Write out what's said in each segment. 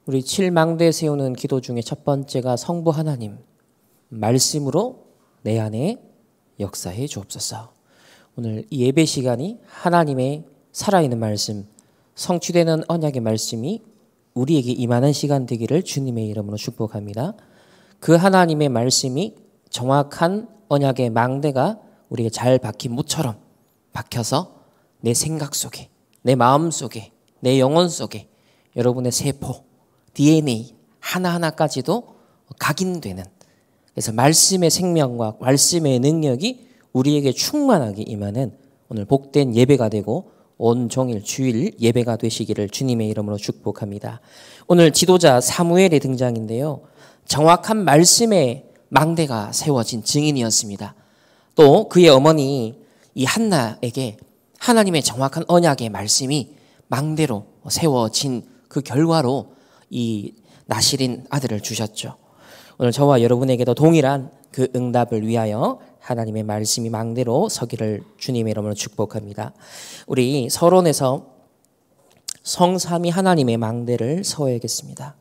우리 7망대 세우는 기도 중에 첫 번째가 성부 하나님, 말씀으로 내 안에 역사해 주옵소서. 오늘 이 예배 시간이 하나님의 살아있는 말씀, 성취되는 언약의 말씀이 우리에게 임하는 시간 되기를 주님의 이름으로 축복합니다. 그 하나님의 말씀이 정확한 언약의 망대가 우리에게 잘 박힌 무처럼 박혀서 내 생각 속에, 내 마음 속에, 내 영혼 속에 여러분의 세포, DNA 하나하나까지도 각인되는, 그래서 말씀의 생명과 말씀의 능력이 우리에게 충만하게 임하는 오늘 복된 예배가 되고 온종일 주일 예배가 되시기를 주님의 이름으로 축복합니다. 오늘 지도자 사무엘의 등장인데요. 정확한 말씀의 망대가 세워진 증인이었습니다. 또 그의 어머니 이 한나에게 하나님의 정확한 언약의 말씀이 망대로 세워진 그 결과로 이 나실인 아들을 주셨죠. 오늘 저와 여러분에게도 동일한 그 응답을 위하여 하나님의 말씀이 망대로 서기를 주님의 이름으로 축복합니다. 우리 서론에서 성삼위 하나님의 망대를 서야겠습니다.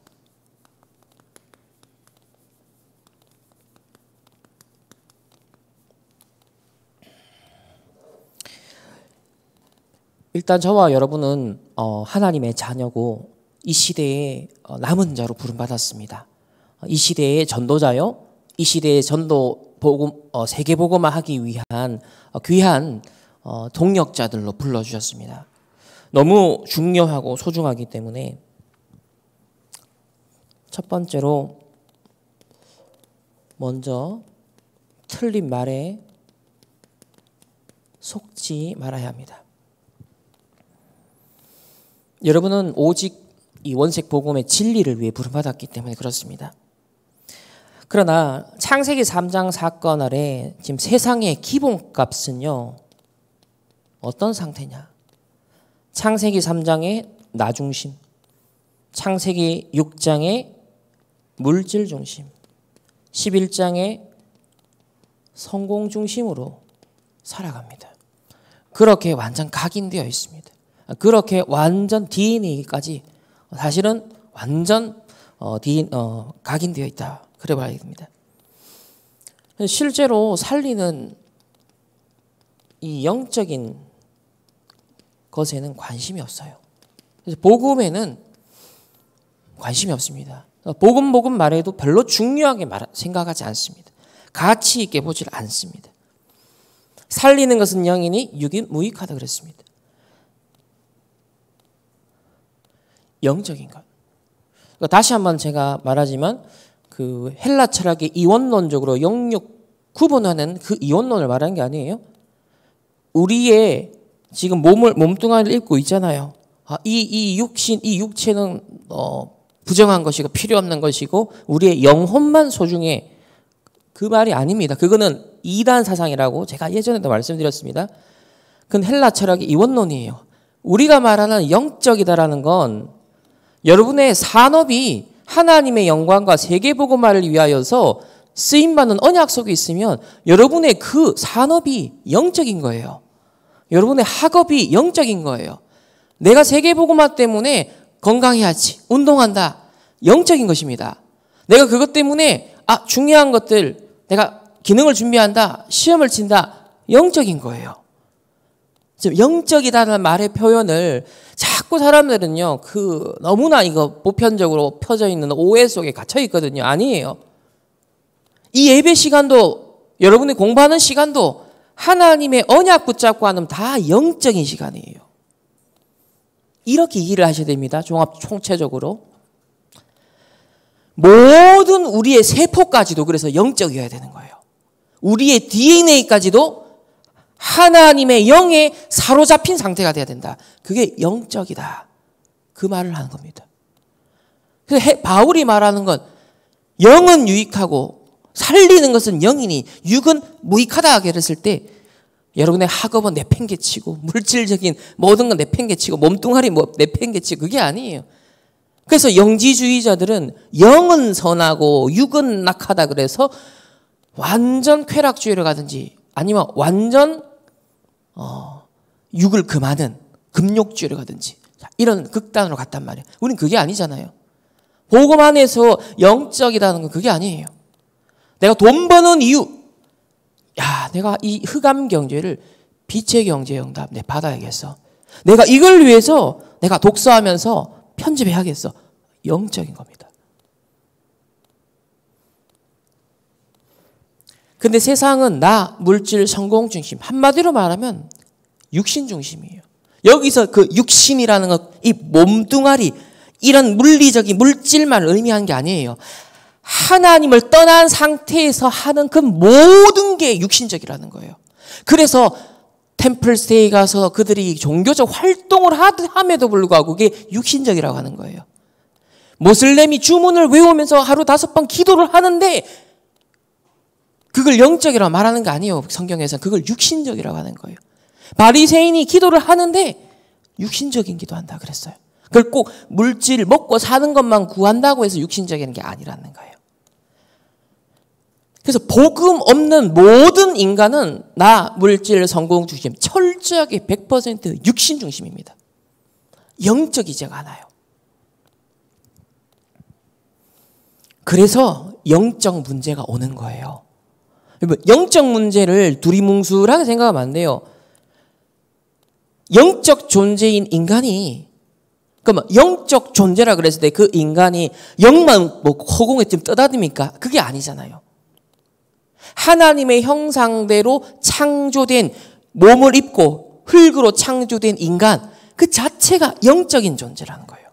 일단 저와 여러분은 하나님의 자녀고 이 시대에 남은 자로 부름받았습니다. 이 시대의 전도자요, 이 시대의 전도 복음, 세계 복음화하기 위한 귀한 동력자들로 불러주셨습니다. 너무 중요하고 소중하기 때문에 첫 번째로 먼저 틀린 말에 속지 말아야 합니다. 여러분은 오직 이 원색 복음의 진리를 위해 부름받았기 때문에 그렇습니다. 그러나 창세기 3장 사건 아래 지금 세상의 기본값은요, 어떤 상태냐? 창세기 3장의 나 중심, 창세기 6장의 물질 중심, 11장의 성공 중심으로 살아갑니다. 그렇게 완전 각인되어 있습니다. 그렇게 완전 DNA까지 사실은 완전 각인되어 있다. 그래 봐야 됩니다. 실제로 살리는 이 영적인 것에는 관심이 없어요. 그래서 복음에는 관심이 없습니다. 복음 말해도 별로 중요하게 생각하지 않습니다. 가치 있게 보질 않습니다. 살리는 것은 영이니 육인 무익하다 그랬습니다. 영적인 것. 그러니까 다시 한번 제가 말하지만 그 헬라 철학의 이원론적으로 영육 구분하는 그 이원론을 말하는 게 아니에요. 우리의 지금 몸뚱아리를 입고 있잖아요. 이 육신, 이 육체는 부정한 것이고 필요 없는 것이고 우리의 영혼만 소중해. 그 말이 아닙니다. 그거는 이단 사상이라고 제가 예전에도 말씀드렸습니다. 그건 헬라 철학의 이원론이에요. 우리가 말하는 영적이다라는 건 여러분의 산업이 하나님의 영광과 세계복음화를 위하여서 쓰임받는 언약 속에 있으면 여러분의 그 산업이 영적인 거예요. 여러분의 학업이 영적인 거예요. 내가 세계복음화 때문에 건강해야지, 운동한다. 영적인 것입니다. 내가 그것 때문에 중요한 것들, 내가 기능을 준비한다, 시험을 친다. 영적인 거예요. 지금 영적이다라는 말의 표현을 자꾸 사람들은요, 너무나 이거 보편적으로 펴져 있는 오해 속에 갇혀 있거든요. 아니에요. 이 예배 시간도, 여러분이 공부하는 시간도 하나님의 언약 붙잡고 하는 다 영적인 시간이에요. 이렇게 이해를 하셔야 됩니다. 총체적으로. 모든 우리의 세포까지도 그래서 영적이어야 되는 거예요. 우리의 DNA까지도 하나님의 영에 사로잡힌 상태가 돼야 된다. 그게 영적이다. 그 말을 하는 겁니다. 그래서 바울이 말하는 건 영은 유익하고 살리는 것은 영이니 육은 무익하다 그랬을 때 여러분의 학업은 내팽개치고 물질적인 모든 건 내팽개치고 몸뚱아리 내팽개치고 그게 아니에요. 그래서 영지주의자들은 영은 선하고 육은 낙하다 그래서 완전 쾌락주의로 가든지 아니면 완전 육을 금하는 금욕주의로 가든지 이런 극단으로 갔단 말이에요. 우린 그게 아니잖아요. 복음 안에서 영적이라는 건 그게 아니에요. 내가 돈 버는 이유, 야, 내가 이 흑암 경제를 빛의 경제 응답 내 받아야겠어. 내가 이걸 위해서 내가 독서하면서 편집해야겠어. 영적인 겁니다. 근데 세상은 나, 물질, 성공 중심, 한마디로 말하면 육신 중심이에요. 여기서 그 육신이라는 것, 이 몸뚱아리, 이런 물리적인 물질만 의미한 게 아니에요. 하나님을 떠난 상태에서 하는 그 모든 게 육신적이라는 거예요. 그래서 템플스테이 가서 그들이 종교적 활동을 함에도 불구하고 그게 육신적이라고 하는 거예요. 모슬렘이 주문을 외우면서 하루 5번 기도를 하는데 그걸 영적이라고 말하는 게 아니에요. 성경에서는 그걸 육신적이라고 하는 거예요. 바리새인이 기도를 하는데 육신적인 기도한다 그랬어요. 그걸 꼭 물질 먹고 사는 것만 구한다고 해서 육신적인 게 아니라는 거예요. 그래서 복음 없는 모든 인간은 나, 물질, 성공 중심, 철저하게 100% 육신 중심입니다. 영적이지가 않아요. 그래서 영적 문제가 오는 거예요. 영적 문제를 두리뭉술하게 생각하면 안 돼요. 영적 존재인 인간이, 그러면 영적 존재라 그랬을 때 그 인간이 영만 뭐 허공에 좀 떠다닙니까? 그게 아니잖아요. 하나님의 형상대로 창조된 몸을 입고 흙으로 창조된 인간 그 자체가 영적인 존재라는 거예요.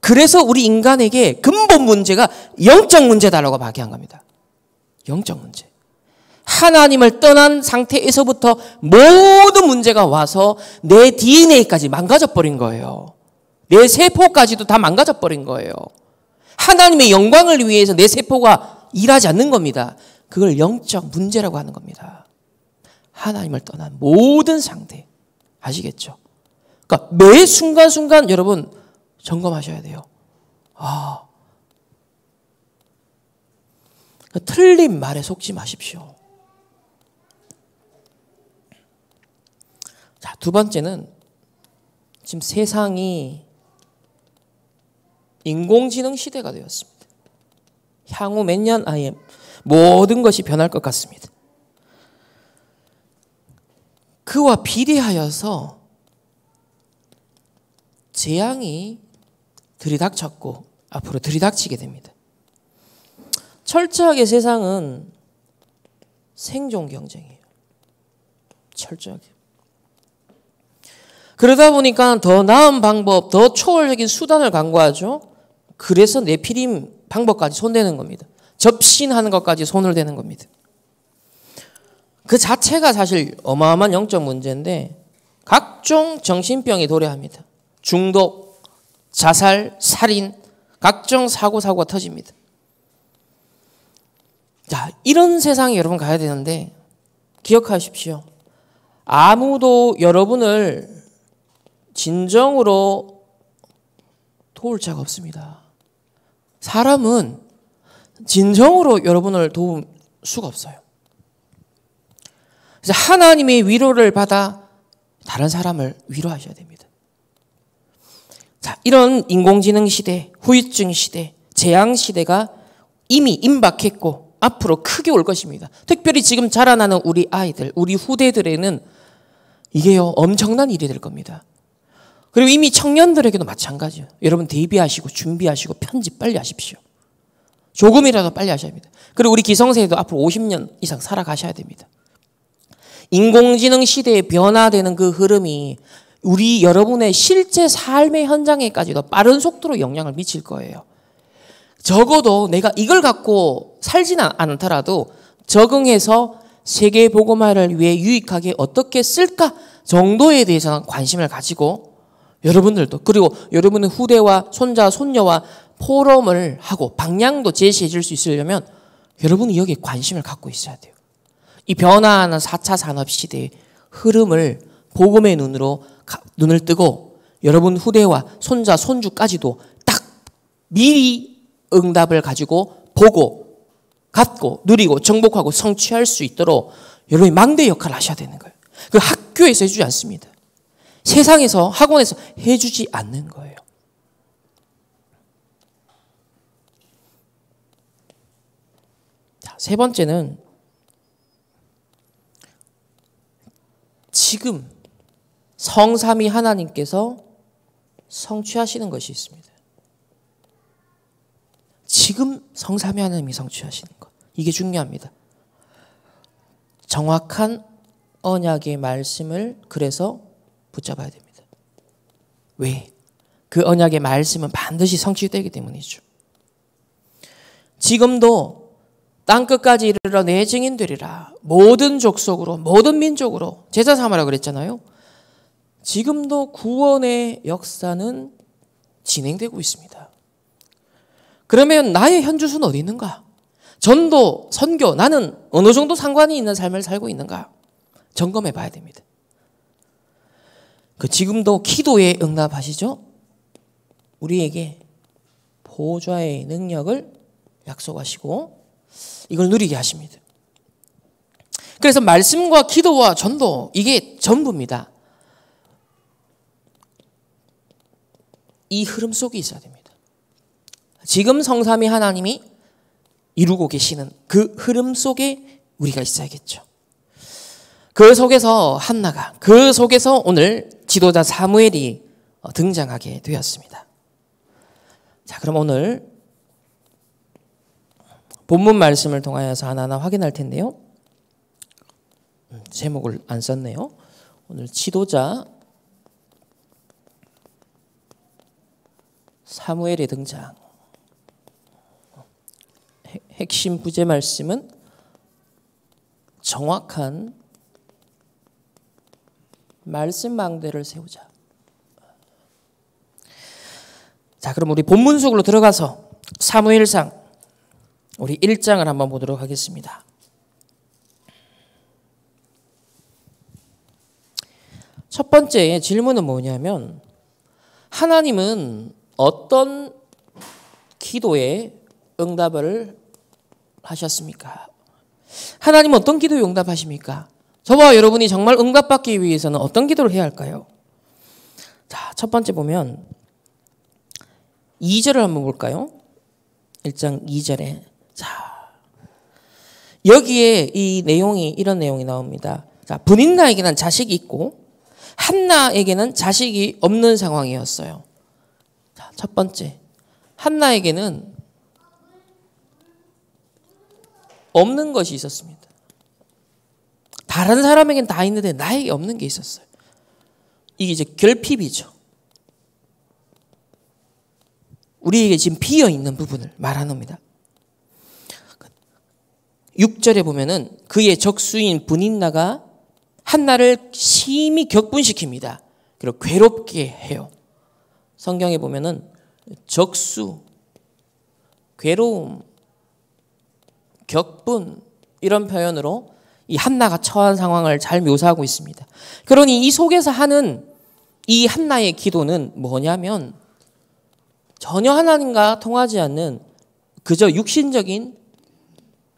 그래서 우리 인간에게 근본 문제가 영적 문제다라고 말한 겁니다. 영적 문제. 하나님을 떠난 상태에서부터 모든 문제가 와서 내 DNA까지 망가져버린 거예요. 내 세포까지도 다 망가져버린 거예요. 하나님의 영광을 위해서 내 세포가 일하지 않는 겁니다. 그걸 영적 문제라고 하는 겁니다. 하나님을 떠난 모든 상태. 아시겠죠? 그러니까 매 순간순간 여러분 점검하셔야 돼요. 틀린 말에 속지 마십시오. 자, 두 번째는 지금 세상이 인공지능 시대가 되었습니다. 향후 몇 년 안에 모든 것이 변할 것 같습니다. 그와 비례하여서 재앙이 들이닥쳤고 앞으로 들이닥치게 됩니다. 철저하게 세상은 생존 경쟁이에요. 철저하게. 그러다 보니까 더 나은 방법, 더 초월적인 수단을 강구하죠. 그래서 네피림 방법까지 손대는 겁니다. 접신하는 것까지 손을 대는 겁니다. 그 자체가 사실 어마어마한 영적 문제인데 각종 정신병이 도래합니다. 중독, 자살, 살인, 각종 사고가 터집니다. 자, 이런 세상에 여러분 가야 되는데 기억하십시오. 아무도 여러분을 진정으로 도울 자가 없습니다. 사람은 진정으로 여러분을 도울 수가 없어요. 그래서 하나님의 위로를 받아 다른 사람을 위로하셔야 됩니다. 자, 이런 인공지능 시대, 후유증 시대, 재앙 시대가 이미 임박했고 앞으로 크게 올 것입니다. 특별히 지금 자라나는 우리 아이들, 우리 후대들에는 이게요 엄청난 일이 될 겁니다. 그리고 이미 청년들에게도 마찬가지예요. 여러분 대비하시고 준비하시고 편집 빨리 하십시오. 조금이라도 빨리 하셔야 합니다. 그리고 우리 기성세대도 앞으로 50년 이상 살아가셔야 됩니다. 인공지능 시대에 변화되는 그 흐름이 우리 여러분의 실제 삶의 현장에까지도 빠른 속도로 영향을 미칠 거예요. 적어도 내가 이걸 갖고 살지는 않더라도 적응해서 세계 복음화를 위해 유익하게 어떻게 쓸까 정도에 대해서는 관심을 가지고 여러분들도 그리고 여러분의 후대와 손자, 손녀와 포럼을 하고 방향도 제시해 줄 수 있으려면 여러분이 여기에 관심을 갖고 있어야 돼요. 이 변화하는 4차 산업시대의 흐름을 복음의 눈으로 눈을 뜨고 여러분 후대와 손자, 손주까지도 딱 미리 응답을 가지고 보고 갖고 누리고 정복하고 성취할 수 있도록 여러분이 망대 역할을 하셔야 되는 거예요. 그 학교에서 해주지 않습니다. 세상에서 학원에서 해주지 않는 거예요. 자, 세 번째는 지금 성삼위 하나님께서 성취하시는 것이 있습니다. 지금 성삼위 하나님이 성취하시는 것. 이게 중요합니다. 정확한 언약의 말씀을 그래서 붙잡아야 됩니다. 왜? 그 언약의 말씀은 반드시 성취되기 때문이죠. 지금도 땅끝까지 이르러 내 증인 되리라. 모든 족속으로 모든 민족으로 제자 삼으라 그랬잖아요. 지금도 구원의 역사는 진행되고 있습니다. 그러면 나의 현주소는 어디 있는가? 전도, 선교, 나는 어느 정도 상관이 있는 삶을 살고 있는가? 점검해 봐야 됩니다. 그 지금도 기도에 응답하시죠? 우리에게 보좌의 능력을 약속하시고 이걸 누리게 하십니다. 그래서 말씀과 기도와 전도 이게 전부입니다. 이 흐름 속에 있어야 됩니다. 지금 성삼위 하나님이 이루고 계시는 그 흐름 속에 우리가 있어야겠죠. 그 속에서 한나가, 그 속에서 오늘 지도자 사무엘이 등장하게 되었습니다. 자, 그럼 오늘 본문 말씀을 통하여서 하나하나 확인할 텐데요. 제목을 안 썼네요. 오늘 지도자 사무엘의 등장. 핵심 부제 말씀은 정확한 말씀 망대를 세우자. 자, 그럼 우리 본문 속으로 들어가서 사무엘상 우리 1장을 한번 보도록 하겠습니다. 첫 번째 질문은 뭐냐면 하나님은 어떤 기도에 응답을 하셨습니까? 하나님은 어떤 기도에 응답하십니까? 저와 여러분이 정말 응답받기 위해서는 어떤 기도를 해야 할까요? 자, 첫 번째 보면 2절을 한번 볼까요? 1장 2절에 자, 여기에 이 내용이 이런 내용이 나옵니다. 자, 브닌나에게는 자식이 있고 한나에게는 자식이 없는 상황이었어요. 자, 첫 번째, 한나에게는 없는 것이 있었습니다. 다른 사람에게는 다 있는데 나에게 없는 게 있었어요. 이게 이제 결핍이죠. 우리에게 지금 비어있는 부분을 말하는 겁니다. 6절에 보면은 그의 적수인 브닌나가 한나를 심히 격분시킵니다. 그리고 괴롭게 해요. 성경에 보면은 적수, 괴로움, 격분 이런 표현으로 이 한나가 처한 상황을 잘 묘사하고 있습니다. 그러니 이 속에서 하는 이 한나의 기도는 뭐냐면 전혀 하나님과 통하지 않는 그저 육신적인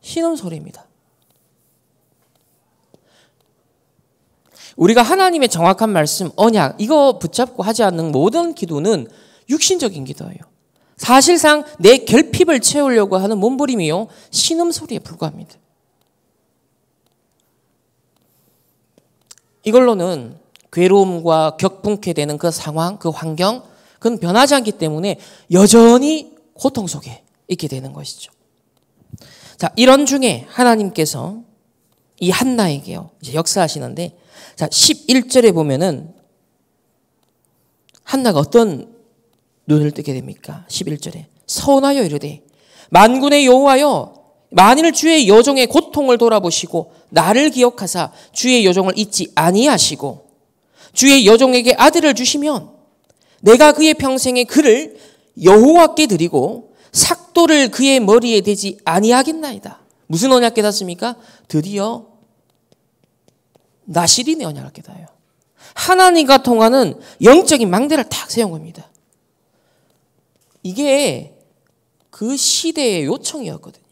신음소리입니다. 우리가 하나님의 정확한 말씀, 언약 이거 붙잡고 하지 않는 모든 기도는 육신적인 기도예요. 사실상 내 결핍을 채우려고 하는 몸부림이요 신음소리에 불과합니다. 이걸로는 괴로움과 격분케 되는 그 상황, 그 환경 그건 변하지 않기 때문에 여전히 고통 속에 있게 되는 것이죠. 자, 이런 중에 하나님께서 이 한나에게요 이제 역사하시는데 자, 11절에 보면은 한나가 어떤 눈을 뜨게 됩니까? 11절에 서원하여 이르되 만군의 여호와여 만일 주의 여종의 고통을 돌아보시고 나를 기억하사 주의 여종을 잊지 아니하시고 주의 여종에게 아들을 주시면 내가 그의 평생에 그를 여호와께 드리고 삭도를 그의 머리에 대지 아니하겠나이다. 무슨 언약 깨닫습니까? 드디어 나시린의 언약을 깨닫아요. 하나님과 통하는 영적인 망대를 탁 세운 겁니다. 이게 그 시대의 요청이었거든요.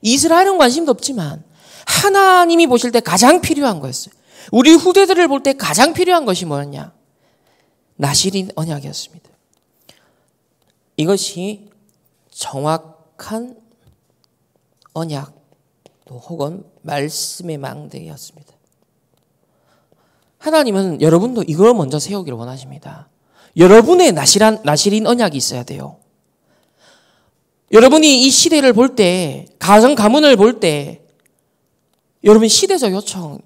이스라엘은 관심도 없지만 하나님이 보실 때 가장 필요한 거였어요. 우리 후대들을 볼 때 가장 필요한 것이 뭐였냐? 나시린 언약이었습니다. 이것이 정확한 언약 또 혹은 말씀의 망대였습니다. 하나님은 여러분도 이걸 먼저 세우기를 원하십니다. 여러분의 나실인 언약이 있어야 돼요. 여러분이 이 시대를 볼 때, 가정 가문을 볼 때 여러분 시대적 요청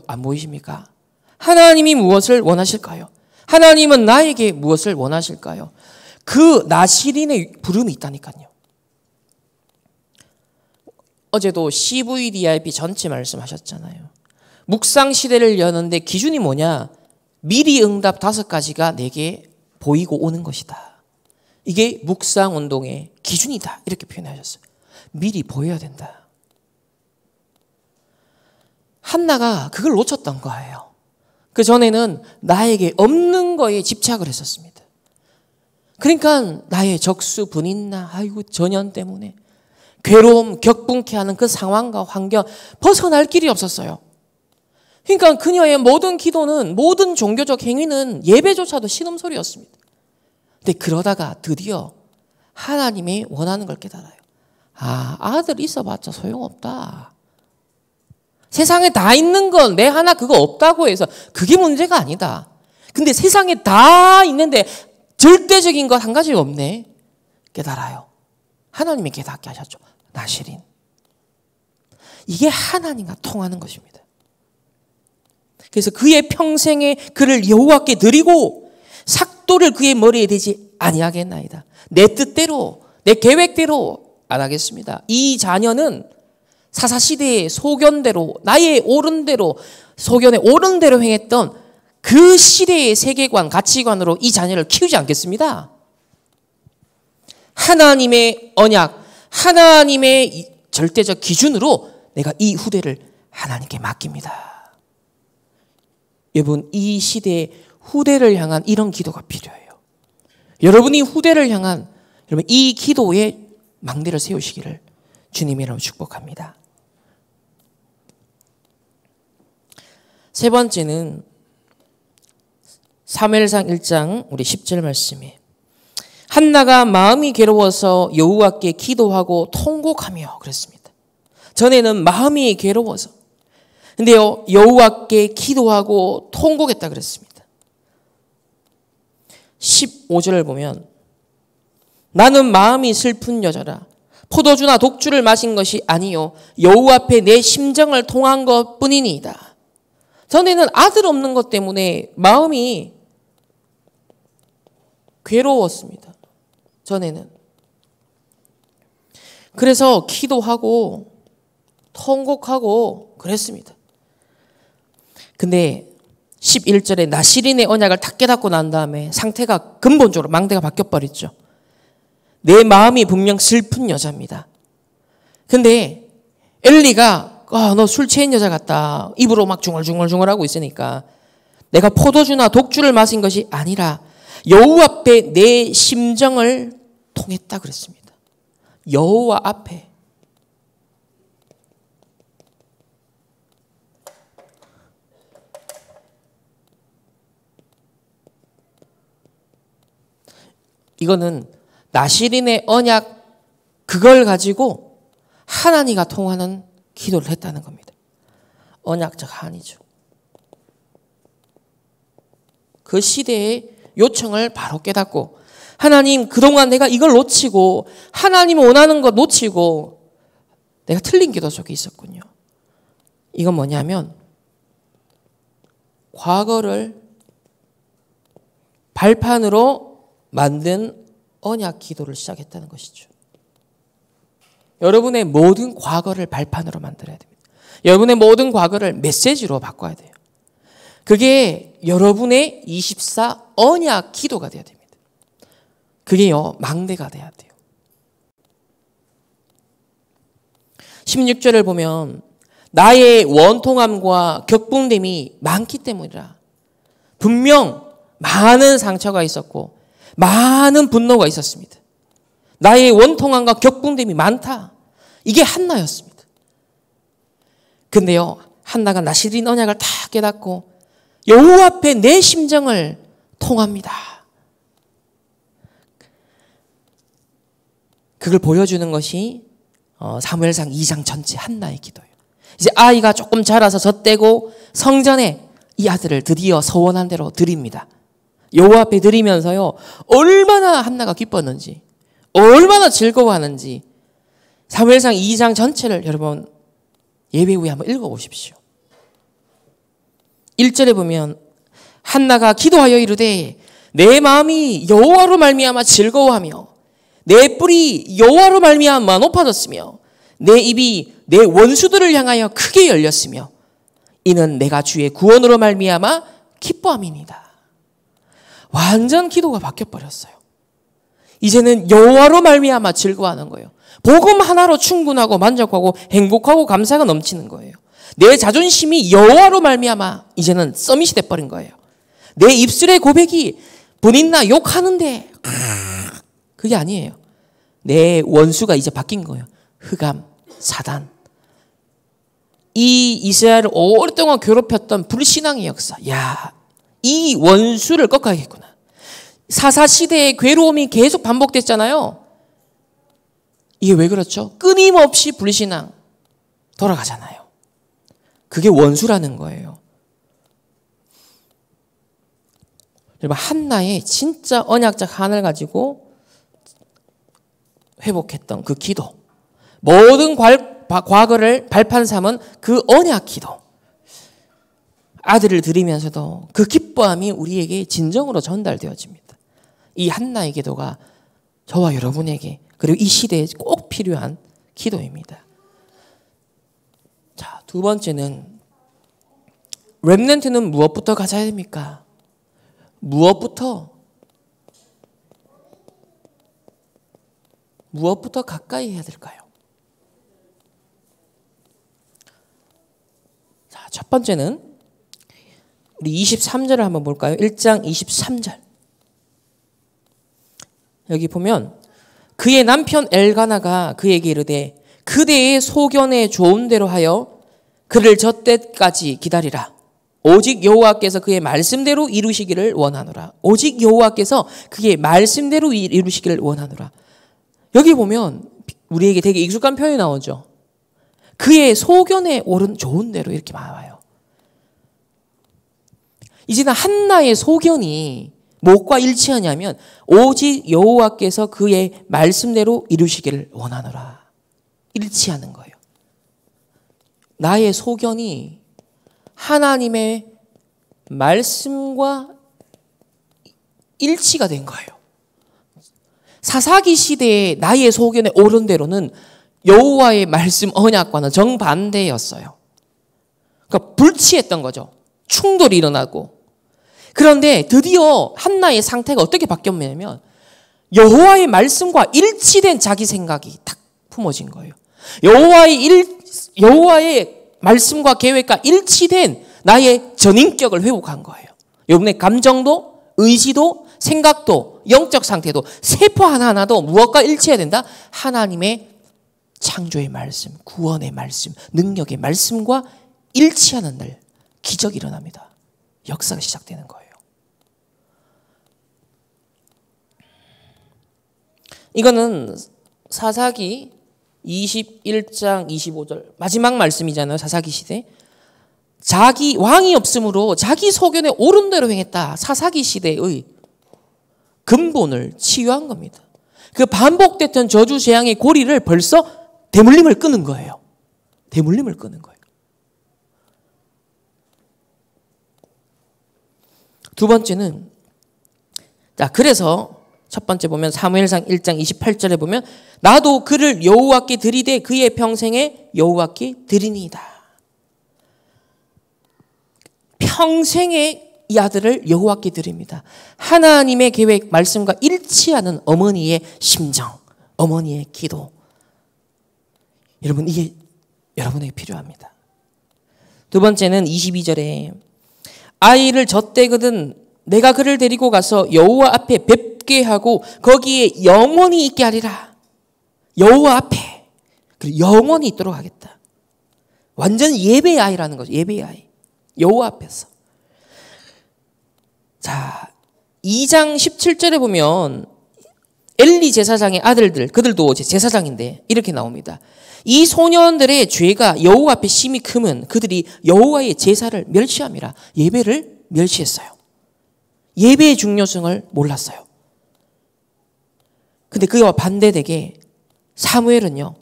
안 보이십니까? 하나님이 무엇을 원하실까요? 하나님은 나에게 무엇을 원하실까요? 그 나실인의 부름이 있다니까요. 어제도 CVDIP 전체 말씀하셨잖아요. 묵상 시대를 여는데 기준이 뭐냐? 미리 응답 5가지가 내게 보이고 오는 것이다. 이게 묵상 운동의 기준이다. 이렇게 표현하셨어요. 미리 보여야 된다. 한나가 그걸 놓쳤던 거예요. 그 전에는 나에게 없는 거에 집착을 했었습니다. 그러니까 나의 적수, 분인나, 아이고 전연 때문에 괴로움, 격분케 하는 그 상황과 환경 벗어날 길이 없었어요. 그러니까 그녀의 모든 기도는, 모든 종교적 행위는 예배조차도 신음소리였습니다. 근데 그러다가 드디어 하나님이 원하는 걸 깨달아요. 아, 아들 있어봤자 소용없다. 세상에 다 있는 건 내 하나 그거 없다고 해서 그게 문제가 아니다. 근데 세상에 다 있는데 절대적인 것 한 가지가 없네. 깨달아요. 하나님이 깨닫게 하셨죠. 나실인. 이게 하나님과 통하는 것입니다. 그래서 그의 평생에 그를 여호와께 드리고 삭도를 그의 머리에 대지 아니하겠나이다. 내 뜻대로, 내 계획대로 안 하겠습니다. 이 자녀는 사사시대의 소견대로, 나의 옳은 대로, 소견의 옳은 대로 행했던 그 시대의 세계관, 가치관으로 이 자녀를 키우지 않겠습니다. 하나님의 언약, 하나님의 절대적 기준으로 내가 이 후대를 하나님께 맡깁니다. 여러분, 이 시대의 후대를 향한 이런 기도가 필요해요. 여러분이 후대를 향한 여러분 이 기도에 망대를 세우시기를 주님이라고 축복합니다. 세 번째는 사무엘상 1장 우리 10절 말씀에 한나가 마음이 괴로워서 여호와께 기도하고 통곡하며 그랬습니다. 전에는 마음이 괴로워서 근데요 여호와께 기도하고 통곡했다 그랬습니다. 15절을 보면 나는 마음이 슬픈 여자라 포도주나 독주를 마신 것이 아니요 여호와 앞에 내 심정을 통한 것뿐이니이다. 전에는 아들 없는 것 때문에 마음이 괴로웠습니다. 전에는. 그래서 기도하고 통곡하고 그랬습니다. 근데 11절에 나실인의 언약을 다 깨닫고 난 다음에 상태가 근본적으로 망대가 바뀌어버렸죠. 내 마음이 분명 슬픈 여자입니다. 근데 엘리가 너 술 취한 여자 같다. 입으로 막 중얼중얼중얼하고 있으니까 내가 포도주나 독주를 마신 것이 아니라 여호와 앞에 내 심정을 통했다 그랬습니다. 여호와 앞에. 이거는 나실인의 언약 그걸 가지고 하나님과 통하는 기도를 했다는 겁니다. 언약적 한이죠. 그 시대의 요청을 바로 깨닫고 하나님 그동안 내가 이걸 놓치고 하나님 원하는 것 놓치고 내가 틀린 기도 속에 있었군요. 이건 뭐냐면 과거를 발판으로 만든 언약 기도를 시작했다는 것이죠. 여러분의 모든 과거를 발판으로 만들어야 됩니다. 여러분의 모든 과거를 메시지로 바꿔야 돼요. 그게 여러분의 24 언약 기도가 돼야 됩니다. 그게요, 망대가 돼야 돼요. 16절을 보면 나의 원통함과 격분됨이 많기 때문이라. 분명 많은 상처가 있었고 많은 분노가 있었습니다. 나의 원통함과 격분됨이 많다. 이게 한나였습니다. 근데요, 한나가 나실인 언약을 다 깨닫고 여호와 앞에 내 심정을 통합니다. 그걸 보여주는 것이 사무엘상 2장 전체 한나의 기도예요. 이제 아이가 조금 자라서 젖대고 성전에 이 아들을 드디어 서원한 대로 드립니다. 여호와 앞에 드리면서요, 얼마나 한나가 기뻤는지, 얼마나 즐거워하는지 사무엘상 2장 전체를 여러분 예배 후에 한번 읽어보십시오. 1절에 보면 한나가 기도하여 이르되 내 마음이 여호와로 말미암아 즐거워하며 내 뿔이 여호와로 말미암아 높아졌으며 내 입이 내 원수들을 향하여 크게 열렸으며 이는 내가 주의 구원으로 말미암아 기뻐함이니이다. 완전 기도가 바뀌어버렸어요. 이제는 여호와로 말미암아 즐거워하는 거예요. 복음 하나로 충분하고 만족하고 행복하고 감사가 넘치는 거예요. 내 자존심이 여호와로 말미암아 이제는 서밋이 돼버린 거예요. 내 입술의 고백이 분인나 욕하는데 그게 아니에요. 내 원수가 이제 바뀐 거예요. 흑암, 사단. 이 이스라엘을 오랫동안 괴롭혔던 불신앙의 역사. 야, 이 원수를 꺾어야겠구나. 사사시대의 괴로움이 계속 반복됐잖아요. 이게 왜 그렇죠? 끊임없이 불신앙 돌아가잖아요. 그게 원수라는 거예요. 여러분, 한나의 진짜 언약적 한을 가지고 회복했던 그 기도, 모든 과거를 발판 삼은 그 언약 기도, 아들을 드리면서도 그 기뻐함이 우리에게 진정으로 전달되어집니다. 이 한나의 기도가 저와 여러분에게 그리고 이 시대에 꼭 필요한 기도입니다. 자, 두 번째는 렘넌트는 무엇부터 가져야 됩니까? 무엇부터 가까이 해야 될까요? 자, 첫 번째는 우리 23절을 한번 볼까요? 1장 23절. 여기 보면 그의 남편 엘가나가 그에게 이르되 그대의 소견에 좋은 대로 하여 그를 젖때까지 기다리라. 오직 여호와께서 그의 말씀대로 이루시기를 원하노라. 오직 여호와께서 그의 말씀대로 이루시기를 원하노라. 여기 보면 우리에게 되게 익숙한 표현이 나오죠. 그의 소견에 옳은 좋은 대로 이렇게 나와요. 이제는 한나의 소견이 무엇과 일치하냐면 오직 여호와께서 그의 말씀대로 이루시기를 원하노라. 일치하는 거예요. 나의 소견이 하나님의 말씀과 일치가 된 거예요. 사사기 시대에 나의 소견에 옳은 대로는 여호와의 말씀 언약과는 정반대였어요. 그러니까 불치했던 거죠. 충돌이 일어나고. 그런데 드디어 한나의 상태가 어떻게 바뀌었냐면 여호와의 말씀과 일치된 자기 생각이 탁 품어진 거예요. 여호와의 말씀과 계획과 일치된 나의 전인격을 회복한 거예요. 여러분의 감정도, 의지도, 생각도, 영적 상태도, 세포 하나하나도 무엇과 일치해야 된다? 하나님의 창조의 말씀, 구원의 말씀, 능력의 말씀과 일치하는 날 기적이 일어납니다. 역사가 시작되는 거예요. 이거는 사사기 21장 25절 마지막 말씀이잖아요. 사사기 시대. 자기 왕이 없으므로 자기 소견에 옳은 대로 행했다. 사사기 시대의 근본을 치유한 겁니다. 그 반복됐던 저주 재앙의 고리를 벌써 대물림을 끄는 거예요. 대물림을 끄는 거예요. 두 번째는 자, 그래서 첫 번째 보면 사무엘상 1장 28절에 보면 나도 그를 여호와께 드리되 그의 평생에 여호와께 드리니이다. 평생에 이 아들을 여호와께 드립니다. 하나님의 계획 말씀과 일치하는 어머니의 심정, 어머니의 기도. 여러분 이게 여러분에게 필요합니다. 두 번째는 22절에 아이를 젖대거든 내가 그를 데리고 가서 여호와 앞에 뵙게 하고 거기에 영원히 있게 하리라. 여호와 앞에 영원히 있도록 하겠다. 완전 예배의 아이라는 거죠. 예배의 아이. 여호와 앞에서. 자, 2장 17절에 보면 엘리 제사장의 아들들, 그들도 제사장인데 이렇게 나옵니다. 이 소년들의 죄가 여호와 앞에 심히 크면 그들이 여호와의 제사를 멸시함이라. 예배를 멸시했어요. 예배의 중요성을 몰랐어요. 근데 그와 반대되게 사무엘은요,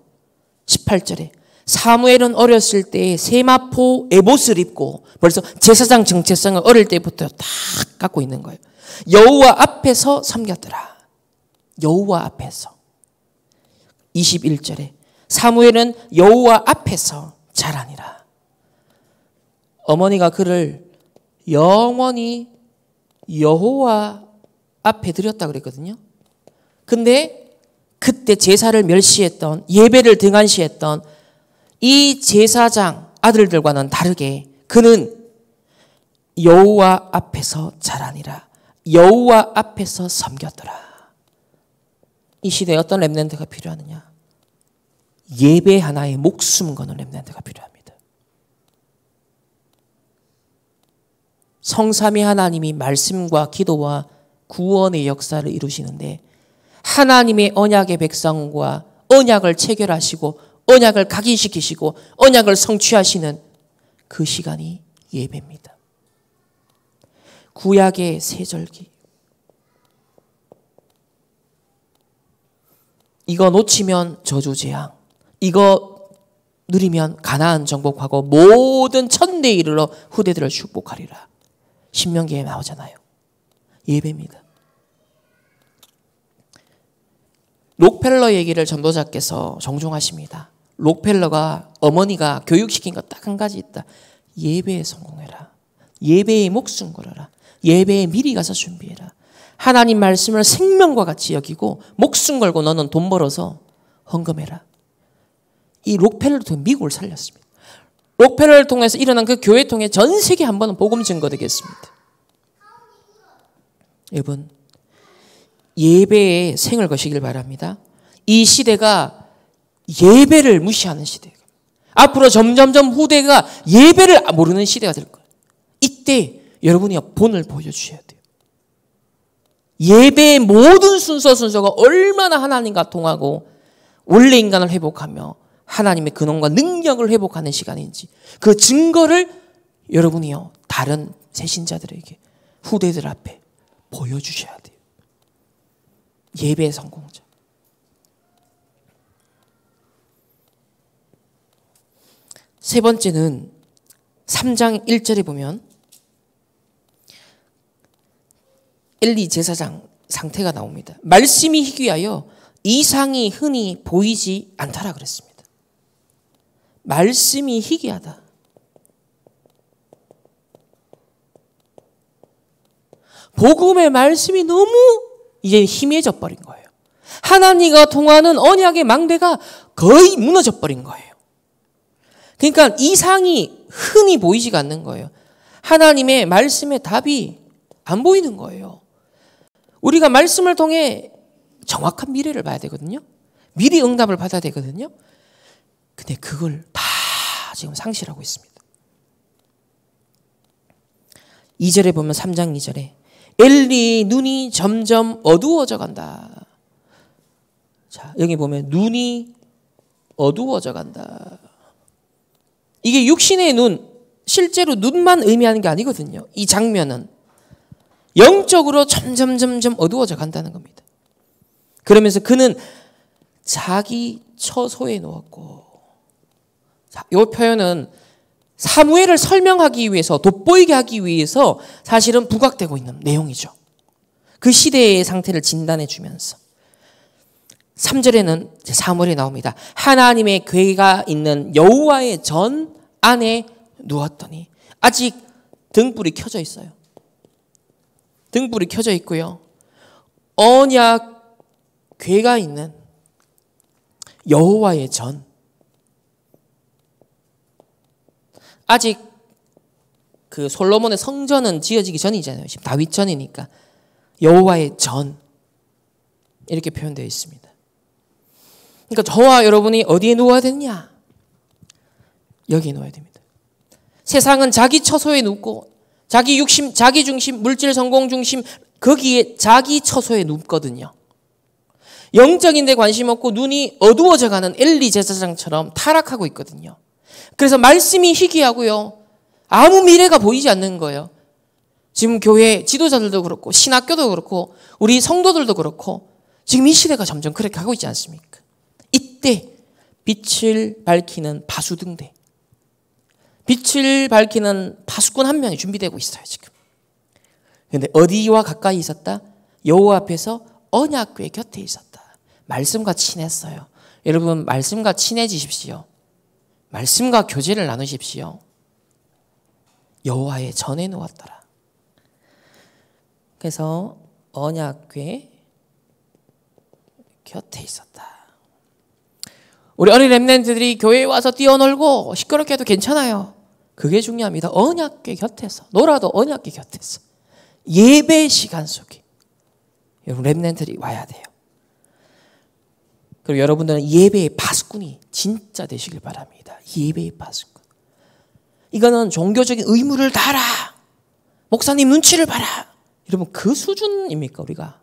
18절에 사무엘은 어렸을 때 세마포 에봇을 입고 벌써 제사장 정체성을 어릴 때부터 다 갖고 있는 거예요. 여호와 앞에서 섬겼더라. 여호와 앞에서. 21절에 사무엘은 여호와 앞에서 자라니라. 어머니가 그를 영원히 여호와 앞에 드렸다 그랬거든요. 근데 그때 제사를 멸시했던, 예배를 등한시했던 이 제사장 아들들과는 다르게 그는 여호와 앞에서 자라니라. 여호와 앞에서 섬겼더라. 이 시대에 어떤 렘넌트가 필요하느냐? 예배 하나에 목숨 거는 렘넌트가 필요합니다. 성삼위 하나님이 말씀과 기도와 구원의 역사를 이루시는데 하나님의 언약의 백성과 언약을 체결하시고 언약을 각인시키시고 언약을 성취하시는 그 시간이 예배입니다. 구약의 세절기. 이거 놓치면 저주재앙. 이거 누리면 가나안 정복하고 모든 천대에 이르러 후대들을 축복하리라. 신명기에 나오잖아요. 예배입니다. 록펠러 얘기를 전도자께서 종종 하십니다. 록펠러가 어머니가 교육시킨 거 딱 한 가지 있다. 예배에 성공해라. 예배에 목숨 걸어라. 예배에 미리 가서 준비해라. 하나님 말씀을 생명과 같이 여기고 목숨 걸고 너는 돈 벌어서 헌금해라. 이 록펠러를 통해 미국을 살렸습니다. 록펠러를 통해서 일어난 그 교회 통해 전 세계 한 번은 복음 증거되겠습니다. 여러분, 예배에 생을 거시길 바랍니다. 이 시대가 예배를 무시하는 시대예요. 앞으로 점점점 후대가 예배를 모르는 시대가 될 거예요. 이때 여러분이 본을 보여주셔야 돼요. 예배의 모든 순서가 얼마나 하나님과 통하고 원래 인간을 회복하며 하나님의 근원과 능력을 회복하는 시간인지 그 증거를 여러분이요 다른 새신자들에게 후대들 앞에 보여주셔야 돼요. 예배의 성공자. 세 번째는 3장 1절에 보면 엘리 제사장 상태가 나옵니다. 말씀이 희귀하여 이상이 흔히 보이지 않더라 그랬습니다. 말씀이 희귀하다. 복음의 말씀이 너무 이제 희미해져 버린 거예요. 하나님과 통하는 언약의 망대가 거의 무너져 버린 거예요. 그러니까 이상이 흔히 보이지가 않는 거예요. 하나님의 말씀의 답이 안 보이는 거예요. 우리가 말씀을 통해 정확한 미래를 봐야 되거든요. 미리 응답을 받아야 되거든요. 근데 그걸 다 지금 상실하고 있습니다. 2절에 보면 3장 2절에 엘리의 눈이 점점 어두워져 간다. 자, 여기 보면 눈이 어두워져 간다. 이게 육신의 눈, 실제로 눈만 의미하는 게 아니거든요. 이 장면은 영적으로 점점 어두워져 간다는 겁니다. 그러면서 그는 자기 처소에 누웠고, 자, 이 표현은 사무엘을 설명하기 위해서, 돋보이게 하기 위해서 사실은 부각되고 있는 내용이죠. 그 시대의 상태를 진단해 주면서 3절에는 사무엘이 나옵니다. 하나님의 궤가 있는 여호와의 전 안에 누웠더니 아직 등불이 켜져 있어요. 등불이 켜져 있고요. 언약 궤가 있는 여호와의 전. 아직 그 솔로몬의 성전은 지어지기 전이잖아요. 지금 다윗 전이니까 여호와의 전 이렇게 표현되어 있습니다. 그러니까 저와 여러분이 어디에 누워야 되느냐? 여기에 누워야 됩니다. 세상은 자기 처소에 눕고 자기 육심, 자기 중심, 물질 성공 중심 거기에 자기 처소에 눕거든요. 영적인 데 관심 없고 눈이 어두워져가는 엘리 제사장처럼 타락하고 있거든요. 그래서 말씀이 희귀하고요. 아무 미래가 보이지 않는 거예요. 지금 교회 지도자들도 그렇고 신학교도 그렇고 우리 성도들도 그렇고 지금 이 시대가 점점 그렇게 하고 있지 않습니까? 이때 빛을 밝히는 파수등대, 빛을 밝히는 파수꾼 한 명이 준비되고 있어요 지금. 그런데 어디와 가까이 있었다? 여호와 앞에서 언약궤 곁에 있었다. 말씀과 친했어요. 여러분 말씀과 친해지십시오. 말씀과 교제를 나누십시오. 여호와의 전에 누웠더라. 그래서 언약궤 곁에 있었다. 우리 어린 렘넌트들이 교회에 와서 뛰어놀고 시끄럽게 해도 괜찮아요. 그게 중요합니다. 언약궤 곁에서 놀아도 언약궤 곁에서 예배 시간 속에 여러분 렘넌트들이 와야 돼요. 그리고 여러분들은 예배의 파수꾼이 진짜 되시길 바랍니다. 예배의 파수꾼. 이거는 종교적인 의무를 다하라. 목사님 눈치를 봐라. 여러분 그 수준입니까 우리가?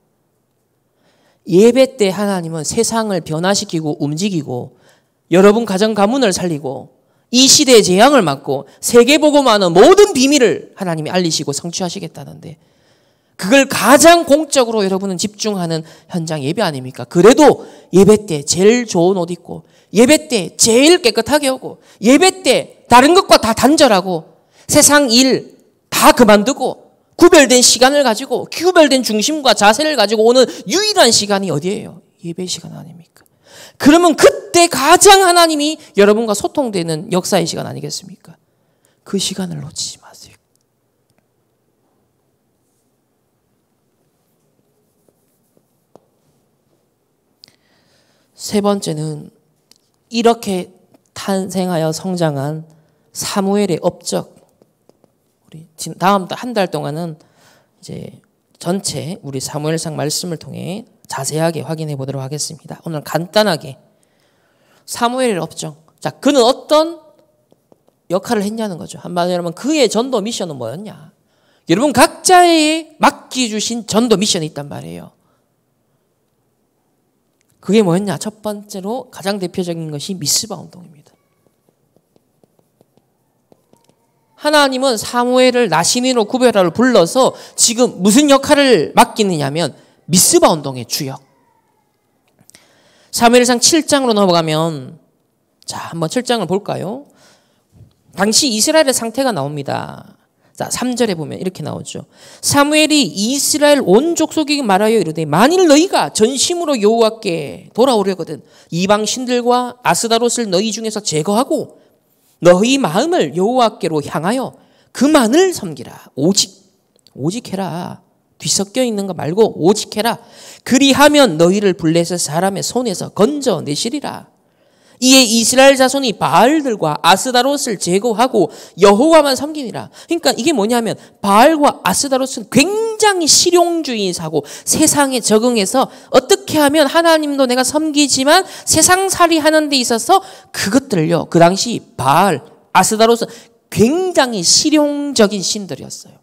예배 때 하나님은 세상을 변화시키고 움직이고 여러분 가정 가문을 살리고 이 시대의 재앙을 막고 세계복음화는 모든 비밀을 하나님이 알리시고 성취하시겠다는데 그걸 가장 공적으로 여러분은 집중하는 현장 예배 아닙니까? 그래도 예배 때 제일 좋은 옷 입고 예배 때 제일 깨끗하게 오고 예배 때 다른 것과 다 단절하고 세상 일 다 그만두고 구별된 시간을 가지고 구별된 중심과 자세를 가지고 오는 유일한 시간이 어디예요? 예배 시간 아닙니까? 그러면 그때 가장 하나님이 여러분과 소통되는 역사의 시간 아니겠습니까? 그 시간을 놓치지 마세요. 세 번째는 이렇게 탄생하여 성장한 사무엘의 업적. 우리 다음 한 달 동안은 이제 전체 우리 사무엘상 말씀을 통해 자세하게 확인해 보도록 하겠습니다. 오늘 간단하게 사무엘의 업적. 자, 그는 어떤 역할을 했냐는 거죠. 한마디로 하면 그의 전도 미션은 뭐였냐? 여러분 각자의 맡겨주신 전도 미션이 있단 말이에요. 그게 뭐였냐? 첫 번째로 가장 대표적인 것이 미스바 운동입니다. 하나님은 사무엘을 나신인으로 구별하러 불러서 지금 무슨 역할을 맡기느냐면 미스바 운동의 주역. 사무엘상 7장으로 넘어가면 자, 한번 7장을 볼까요? 당시 이스라엘의 상태가 나옵니다. 자, 3절에 보면 이렇게 나오죠. 사무엘이 이스라엘 온 족속에게 말하여 이르되 만일 너희가 전심으로 여호와께 돌아오려거든 이방 신들과 아스다롯을 너희 중에서 제거하고 너희 마음을 여호와께로 향하여 그만을 섬기라. 오직 해라. 뒤섞여 있는 거 말고 오직 해라. 그리하면 너희를 블레셋 사람의 손에서 건져내시리라. 이에 이스라엘 자손이 바알들과 아스다롯을 제거하고 여호와만 섬기니라. 그러니까 이게 뭐냐면 바알과 아스다롯은 굉장히 실용주의사고 세상에 적응해서 어떻게 하면 하나님도 내가 섬기지만 세상살이 하는 데 있어서 그것들요. 그 당시 바알, 아스다롯은 굉장히 실용적인 신들이었어요.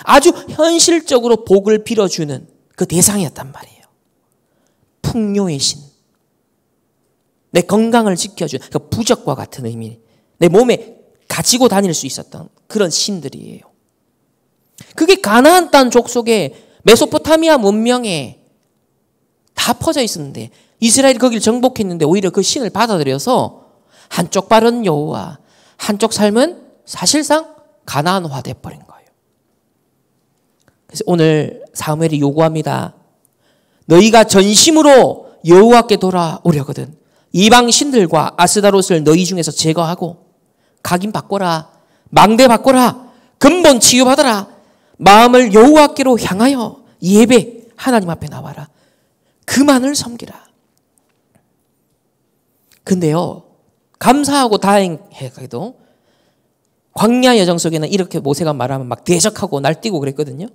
아주 현실적으로 복을 빌어주는 그 대상이었단 말이에요. 풍요의 신. 내 건강을 지켜주는 그 부적과 같은 의미, 내 몸에 가지고 다닐 수 있었던 그런 신들이에요. 그게 가나안 땅 족속의 메소포타미아 문명에 다 퍼져 있었는데 이스라엘이 거기를 정복했는데 오히려 그 신을 받아들여서 한쪽 발은 여호와, 한쪽 삶은 사실상 가나안화 돼버린 거예요. 그래서 오늘 사무엘이 요구합니다. 너희가 전심으로 여호와께 돌아오려거든 이방 신들과 아스다롯을 너희 중에서 제거하고 각인 바꿔라. 망대 바꿔라. 근본 치유받아라. 마음을 여호와께로 향하여 예배 하나님 앞에 나와라. 그만을 섬기라. 근데요. 감사하고 다행해도 광야 여정 속에는 이렇게 모세가 말하면 막 대적하고 날뛰고 그랬거든요.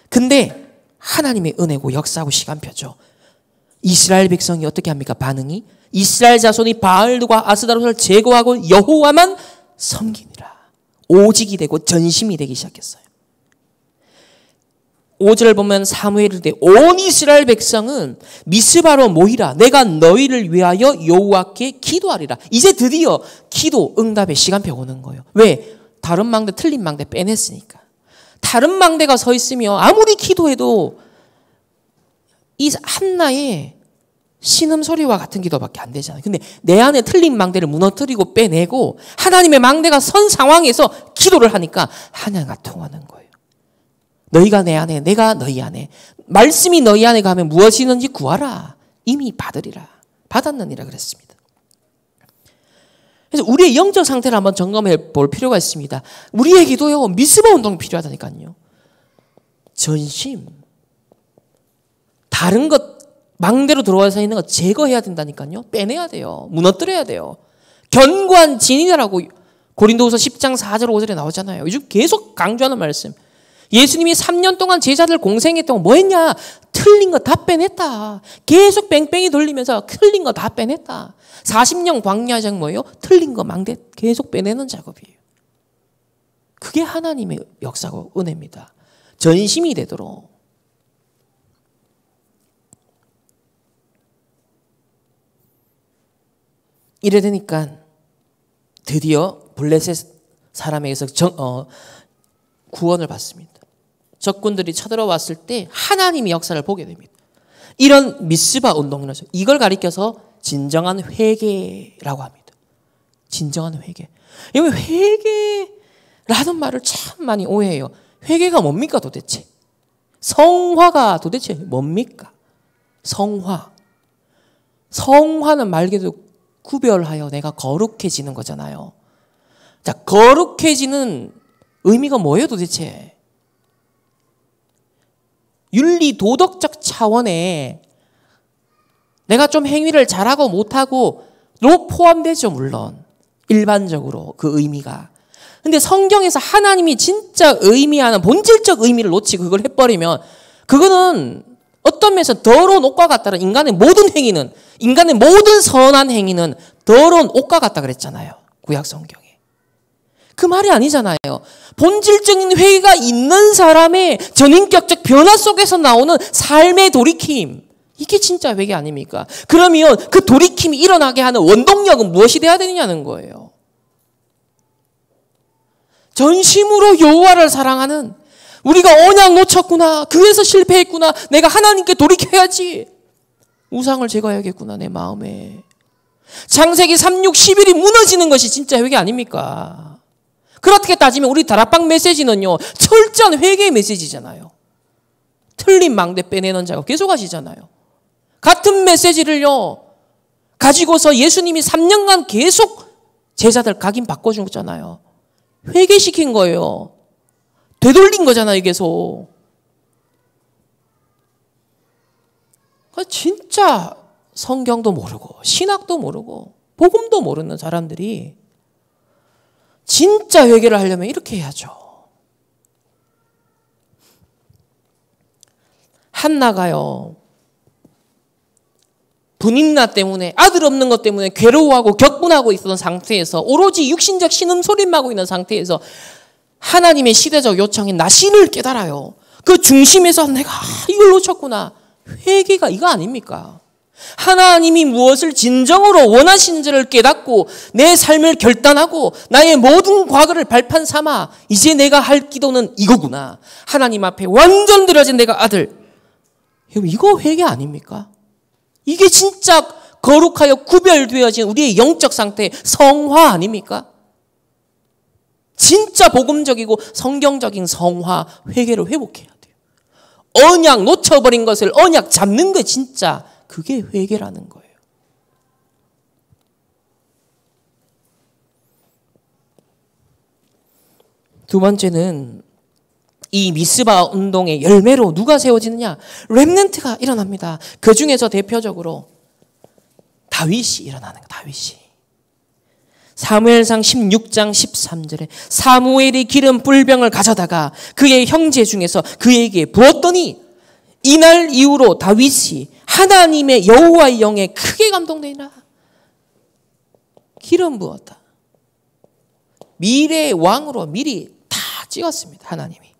근데 하나님의 은혜고 역사하고 시간표죠. 이스라엘 백성이 어떻게 합니까? 반응이 이스라엘 자손이 바알과 아스다롯을 제거하고 여호와만 섬기니라. 오직이 되고 전심이 되기 시작했어요. 5절 보면 사무엘이 이르되 온 이스라엘 백성은 미스바로 모이라. 내가 너희를 위하여 여호와께 기도하리라. 이제 드디어 기도 응답의 시간표가 오는 거예요. 왜? 다른 망대 틀린 망대 빼냈으니까. 다른 망대가 서 있으면 아무리 기도해도 이 한나의 신음소리와 같은 기도밖에 안 되잖아요. 근데 내 안에 틀린 망대를 무너뜨리고 빼내고 하나님의 망대가 선 상황에서 기도를 하니까 하나님과 통하는 거예요. 너희가 내 안에, 내가 너희 안에. 말씀이 너희 안에 가면 무엇이든지 구하라. 이미 받으리라. 받았느니라 그랬습니다. 그래서 우리의 영적 상태를 한번 점검해 볼 필요가 있습니다. 우리에게도요, 미스바 운동이 필요하다니까요. 전심. 다른 것, 망대로 들어와서 있는 거 제거해야 된다니까요. 빼내야 돼요. 무너뜨려야 돼요. 견고한 진이라고 고린도후서 10장 4절 5절에 나오잖아요. 요즘 계속 강조하는 말씀. 예수님이 3년 동안 제자들 공생했던 거 뭐 했냐? 틀린 거 다 빼냈다. 계속 뺑뺑이 돌리면서 틀린 거 다 빼냈다. 40년 광야장 뭐예요? 틀린 거 망대 계속 빼내는 작업이에요. 그게 하나님의 역사고 은혜입니다. 전심이 되도록. 이래 되니까 드디어 블레셋 사람에게서 구원을 받습니다. 적군들이 쳐들어왔을 때 하나님의 역사를 보게 됩니다. 이런 미스바 운동이라죠. 이걸 가리켜서 진정한 회개라고 합니다. 진정한 회개. 이 회개라는 말을 참 많이 오해해요. 회개가 뭡니까 도대체? 성화가 도대체 뭡니까? 성화는 말 그대로 구별하여 내가 거룩해지는 거잖아요. 자, 거룩해지는 의미가 뭐예요 도대체? 윤리 도덕적 차원에 내가 좀 행위를 잘하고 못하고로 포함되죠. 물론 일반적으로 그 의미가. 근데 성경에서 하나님이 진짜 의미하는 본질적 의미를 놓치고 그걸 해버리면 그거는 어떤 면에서 더러운 옷과 같다는 인간의 모든 행위는, 인간의 모든 선한 행위는 더러운 옷과 같다 그랬잖아요. 구약 성경에. 그 말이 아니잖아요. 본질적인 회개가 있는 사람의 전인격적 변화 속에서 나오는 삶의 돌이킴. 이게 진짜 회개 아닙니까? 그러면 그 돌이킴이 일어나게 하는 원동력은 무엇이 돼야 되느냐는 거예요. 전심으로 여호와를 사랑하는, 우리가 언약 놓쳤구나, 그래서 실패했구나, 내가 하나님께 돌이켜야지, 우상을 제거해야겠구나 내 마음에. 창세기 3, 6, 11이 무너지는 것이 진짜 회개 아닙니까? 그렇게 따지면 우리 다락방 메시지는요, 철저한 회개의 메시지잖아요. 틀린 망대 빼내는 작업 계속 하시잖아요. 같은 메시지를요 가지고서 예수님이 3년간 계속 제자들 각인 바꿔주잖아요. 회개시킨 거예요. 되돌린 거잖아요 계속. 진짜 성경도 모르고 신학도 모르고 복음도 모르는 사람들이 진짜 회개를 하려면 이렇게 해야죠. 한나가요, 분인나 때문에, 아들 없는 것 때문에 괴로워하고 격분하고 있었던 상태에서, 오로지 육신적 신음소리만 하고 있는 상태에서 하나님의 시대적 요청인 나신을 깨달아요. 그 중심에서 내가 이걸 놓쳤구나. 회개가 이거 아닙니까? 하나님이 무엇을 진정으로 원하시는지를 깨닫고 내 삶을 결단하고 나의 모든 과거를 발판 삼아 이제 내가 할 기도는 이거구나. 하나님 앞에 완전 드려진 내가 아들. 이거 회개 아닙니까? 이게 진짜 거룩하여 구별되어진 우리의 영적 상태, 성화 아닙니까? 진짜 복음적이고 성경적인 성화, 회개를 회복해야 돼요. 언약 놓쳐버린 것을 언약 잡는 게 진짜 그게 회개라는 거예요. 두 번째는 이 미스바 운동의 열매로 누가 세워지느냐? 렘넌트가 일어납니다. 그 중에서 대표적으로 다윗이 일어나는 거예요. 다윗이. 사무엘상 16장 13절에 사무엘이 기름 뿔병을 가져다가 그의 형제 중에서 그에게 부었더니 이날 이후로 다윗이 하나님의 여호와의 영에 크게 감동되니라. 기름 부었다. 미래의 왕으로 미리 다 찍었습니다. 하나님이.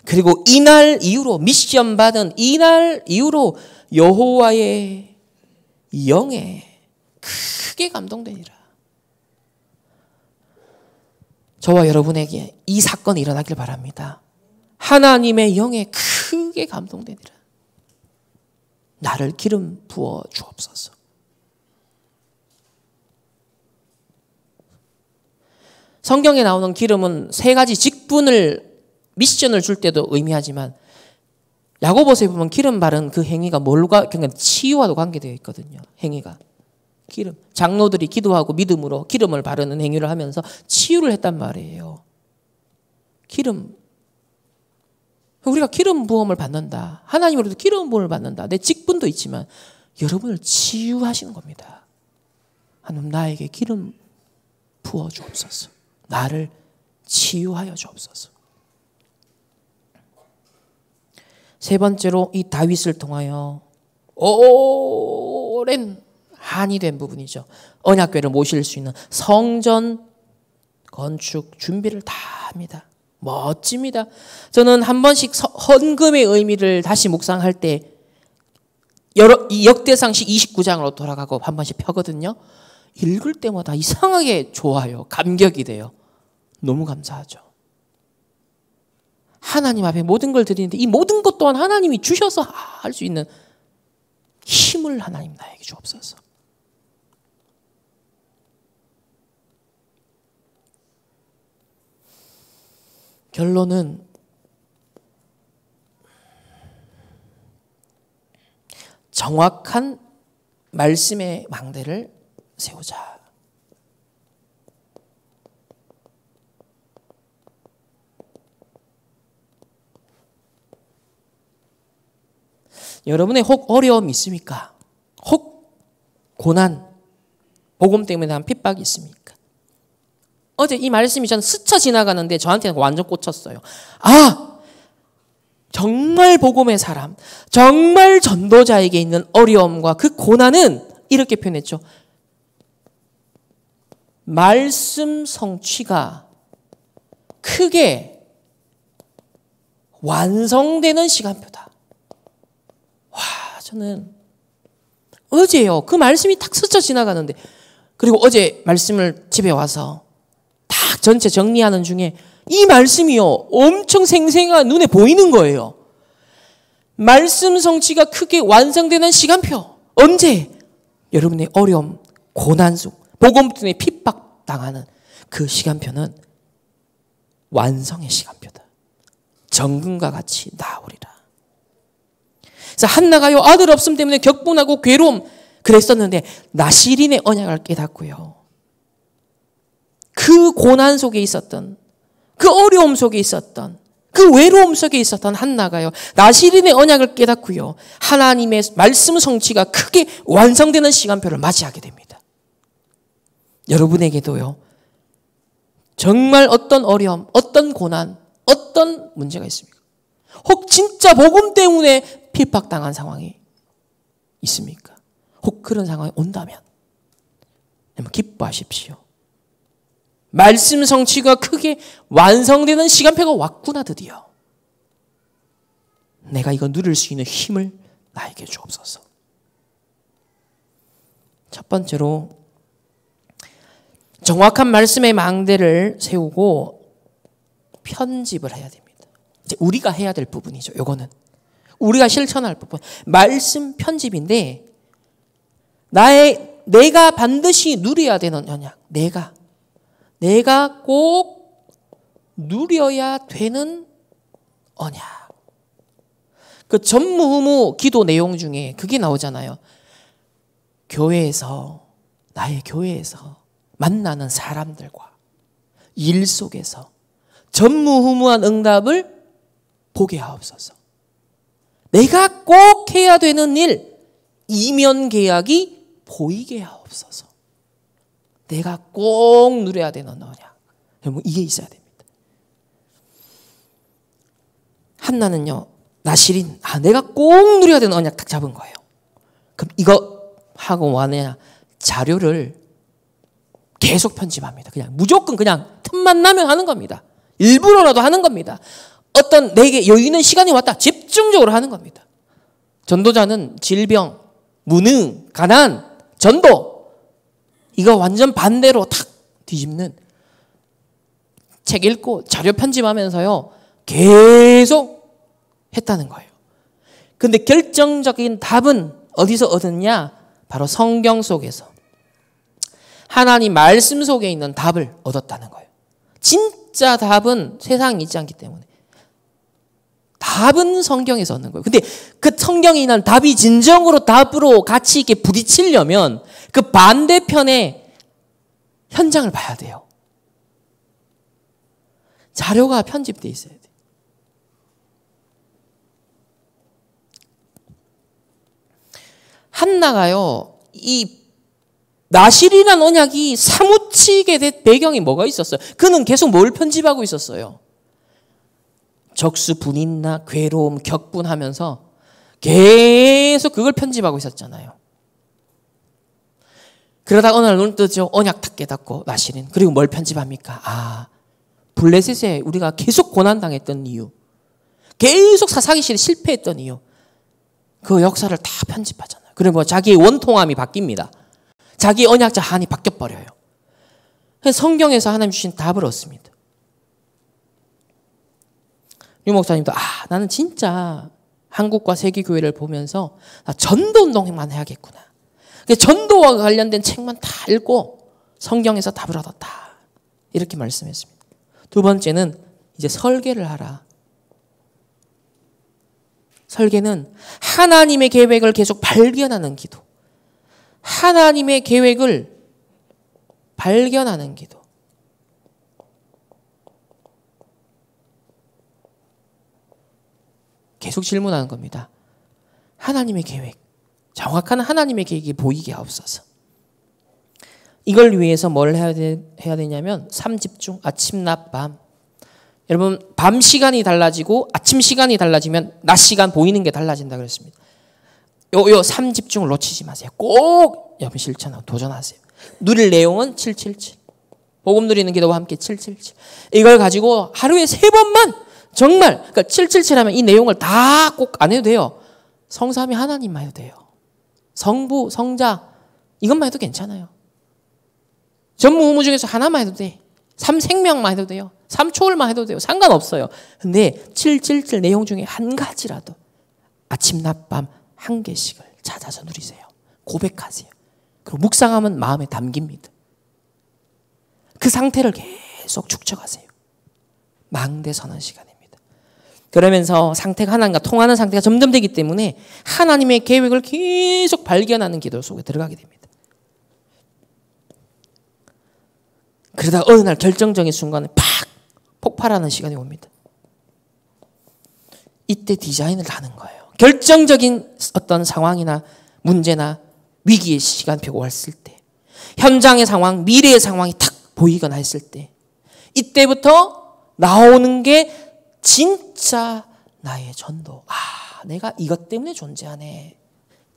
그리고 이날 이후로 미션 받은 이날 이후로 여호와의 영에 크게 감동되니라. 저와 여러분에게 이 사건이 일어나길 바랍니다. 하나님의 영에 크게 감동되니라. 나를 기름 부어 주옵소서. 성경에 나오는 기름은 세 가지 직분을 미션을 줄 때도 의미하지만 야고보서에 보면 기름 바른 그 행위가 뭘과 그러니까 치유와도 관계되어 있거든요. 행위가 기름. 장로들이 기도하고 믿음으로 기름을 바르는 행위를 하면서 치유를 했단 말이에요. 기름. 우리가 기름 부음을 받는다. 하나님으로부터 기름 부음을 받는다. 내 직분도 있지만 여러분을 치유하시는 겁니다. 하나님 나에게 기름 부어 주옵소서. 나를 치유하여 주옵소서. 세 번째로 이 다윗을 통하여 오랜 한이 된 부분이죠. 언약궤를 모실 수 있는 성전 건축 준비를 다 합니다. 멋집니다. 저는 한 번씩 헌금의 의미를 다시 묵상할 때 이 역대상시 29장으로 돌아가고 한 번씩 펴거든요. 읽을 때마다 이상하게 좋아요. 감격이 돼요. 너무 감사하죠. 하나님 앞에 모든 걸 드리는데 이 모든 것 또한 하나님이 주셔서 할 수 있는 힘을 하나님 나에게 주옵소서. 결론은 정확한 말씀의 망대를 세우자. 여러분의 혹 어려움이 있습니까? 혹 고난, 복음 때문에 대한 핍박이 있습니까? 어제 이 말씀이 저는 스쳐 지나가는데 저한테는 완전 꽂혔어요. 아! 정말 복음의 사람, 정말 전도자에게 있는 어려움과 그 고난은 이렇게 표현했죠. 말씀 성취가 크게 완성되는 시간표다. 와, 저는 어제요. 그 말씀이 딱 스쳐 지나가는데 그리고 어제 말씀을 집에 와서 딱 전체 정리하는 중에 이 말씀이요. 엄청 생생한 눈에 보이는 거예요. 말씀 성취가 크게 완성되는 시간표. 언제? 여러분의 어려움, 고난 속, 복음 때문에 핍박당하는 그 시간표는 완성의 시간표다. 정금과 같이 나오리라. 그래서 한나가요 아들 없음 때문에 격분하고 괴로움 그랬었는데 나시린의 언약을 깨닫고요. 그 고난 속에 있었던 그 어려움 속에 있었던 그 외로움 속에 있었던 한나가요. 나시린의 언약을 깨닫고요. 하나님의 말씀 성취가 크게 완성되는 시간표를 맞이하게 됩니다. 여러분에게도요. 정말 어떤 어려움, 어떤 고난, 어떤 문제가 있습니까? 혹 진짜 복음 때문에 핍박당한 상황이 있습니까? 혹 그런 상황이 온다면 기뻐하십시오. 말씀 성취가 크게 완성되는 시간표가 왔구나 드디어. 내가 이거 누릴 수 있는 힘을 나에게 주옵소서. 첫 번째로 정확한 말씀의 망대를 세우고 편집을 해야 됩니다. 이제 우리가 해야 될 부분이죠. 요거는 우리가 실천할 부분. 말씀 편집인데 내가 반드시 누려야 되는 언약. 내가 꼭 누려야 되는 언약. 그 전무후무 기도 내용 중에 그게 나오잖아요. 나의 교회에서 만나는 사람들과 일 속에서 전무후무한 응답을 보게 하옵소서. 내가 꼭 해야 되는 일, 이면 계약이 보이게 하옵소서. 내가 꼭 누려야 되는 언약. 여러분 이게 있어야 됩니다. 한나는요. 나시린 내가 꼭 누려야 되는 언약 딱 잡은 거예요. 그럼 이거 하고 뭐 하느냐. 자료를 계속 편집합니다. 그냥 무조건 그냥 틈만 나면 하는 겁니다. 일부러라도 하는 겁니다. 어떤 내게 여유 있는 시간이 왔다. 집중적으로 하는 겁니다. 전도자는 질병, 무능, 가난, 전도 이거 완전 반대로 탁 뒤집는 책 읽고 자료 편집하면서요. 계속 했다는 거예요. 근데 결정적인 답은 어디서 얻었냐? 바로 성경 속에서 하나님 말씀 속에 있는 답을 얻었다는 거예요. 진짜 답은 세상에 있지 않기 때문에 답은 성경에서 얻는 거예요. 근데 그 성경에 있는 답이 진정으로 답으로 같이 이렇게 부딪히려면 그 반대편의 현장을 봐야 돼요. 자료가 편집돼 있어야 돼요. 한나가요, 이 나실이라는 언약이 사무치게 된 배경이 뭐가 있었어요? 그는 계속 뭘 편집하고 있었어요? 적수, 분인나, 괴로움, 격분하면서 계속 그걸 편집하고 있었잖아요. 그러다가 어느 날 눈 뜨죠. 언약 탁 깨닫고 나실인. 그리고 뭘 편집합니까? 아, 블레셋에 우리가 계속 고난당했던 이유, 계속 사사기실에 실패했던 이유, 그 역사를 다 편집하잖아요. 그리고 자기의 원통함이 바뀝니다. 자기 언약자 한이 바뀌어버려요. 성경에서 하나님 주신 답을 얻습니다. 유 목사님도 나는 진짜 한국과 세계교회를 보면서 전도운동만 해야겠구나. 전도와 관련된 책만 다 읽고 성경에서 답을 얻었다. 이렇게 말씀했습니다. 두 번째는 이제 설계를 하라. 설계는 하나님의 계획을 계속 발견하는 기도. 하나님의 계획을 발견하는 기도. 계속 질문하는 겁니다. 하나님의 계획, 정확한 하나님의 계획이 보이게 하옵소서. 이걸 위해서 뭘 해야 되냐면 3집중, 아침, 낮, 밤. 여러분 밤 시간이 달라지고 아침 시간이 달라지면 낮 시간 보이는 게 달라진다 그랬습니다. 요 3집중을 놓치지 마세요. 꼭 여러분 실천하고 도전하세요. 누릴 내용은 777. 복음 누리는 기도와 함께 777. 이걸 가지고 하루에 3번만 정말 그러니까 777 하면 이 내용을 다 꼭 안 해도 돼요. 성삼위 하나님만 해도 돼요. 성부, 성자 이것만 해도 괜찮아요. 전무후무 중에서 하나만 해도 돼. 3생명만 해도 돼요. 3초월만 해도 돼요. 상관없어요. 근데 777 내용 중에 한 가지라도 아침, 낮, 밤 한 개씩을 찾아서 누리세요. 고백하세요. 그리고 묵상하면 마음에 담깁니다. 그 상태를 계속 축적하세요. 망대 서는 시간입니다. 그러면서 상태가 하나님과 통하는 상태가 점점 되기 때문에 하나님의 계획을 계속 발견하는 기도 속에 들어가게 됩니다. 그러다 어느 날 결정적인 순간에 팍 폭발하는 시간이 옵니다. 이때 디자인을 하는 거예요. 결정적인 어떤 상황이나 문제나 위기의 시간표가 왔을 때, 현장의 상황, 미래의 상황이 탁 보이거나 했을 때, 이때부터 나오는 게 진짜 나의 전도. 내가 이것 때문에 존재하네.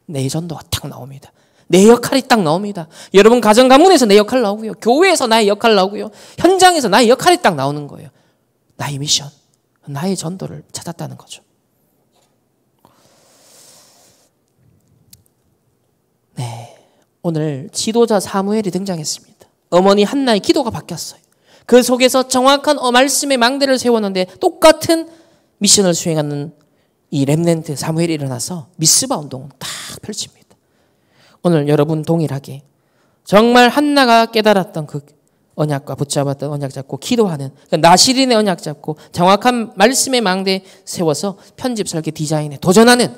내 전도가 딱 나옵니다. 내 역할이 딱 나옵니다. 여러분 가정 가문에서 내 역할 나오고요. 교회에서 나의 역할 나오고요. 현장에서 나의 역할이 딱 나오는 거예요. 나의 미션, 나의 전도를 찾았다는 거죠. 네, 오늘 지도자 사무엘이 등장했습니다. 어머니 한나의 기도가 바뀌었어요. 그 속에서 정확한 말씀의 망대를 세웠는데 똑같은 미션을 수행하는 이 렘넌트 사무엘이 일어나서 미스바 운동을 딱 펼칩니다. 오늘 여러분 동일하게 정말 한나가 깨달았던 그 언약과 붙잡았던 언약 잡고 기도하는 그러니까 나실인의 언약 잡고 정확한 말씀의 망대 세워서 편집 설계 디자인에 도전하는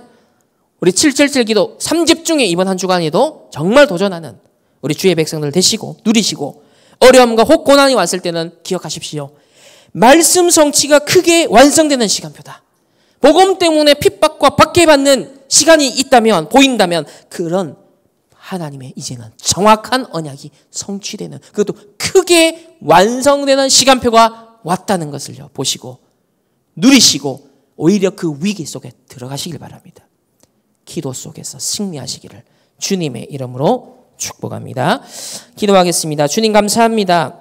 우리 777 기도 3집중에 이번 한 주간에도 정말 도전하는 우리 주의 백성들 되시고 누리시고 어려움과 혹 고난이 왔을 때는 기억하십시오. 말씀 성취가 크게 완성되는 시간표다. 복음 때문에 핍박과 박해받는 시간이 있다면 보인다면 그런 하나님의 이제는 정확한 언약이 성취되는 그것도 크게 완성되는 시간표가 왔다는 것을요 보시고 누리시고 오히려 그 위기 속에 들어가시길 바랍니다. 기도 속에서 승리하시기를 주님의 이름으로 축복합니다. 기도하겠습니다. 주님 감사합니다.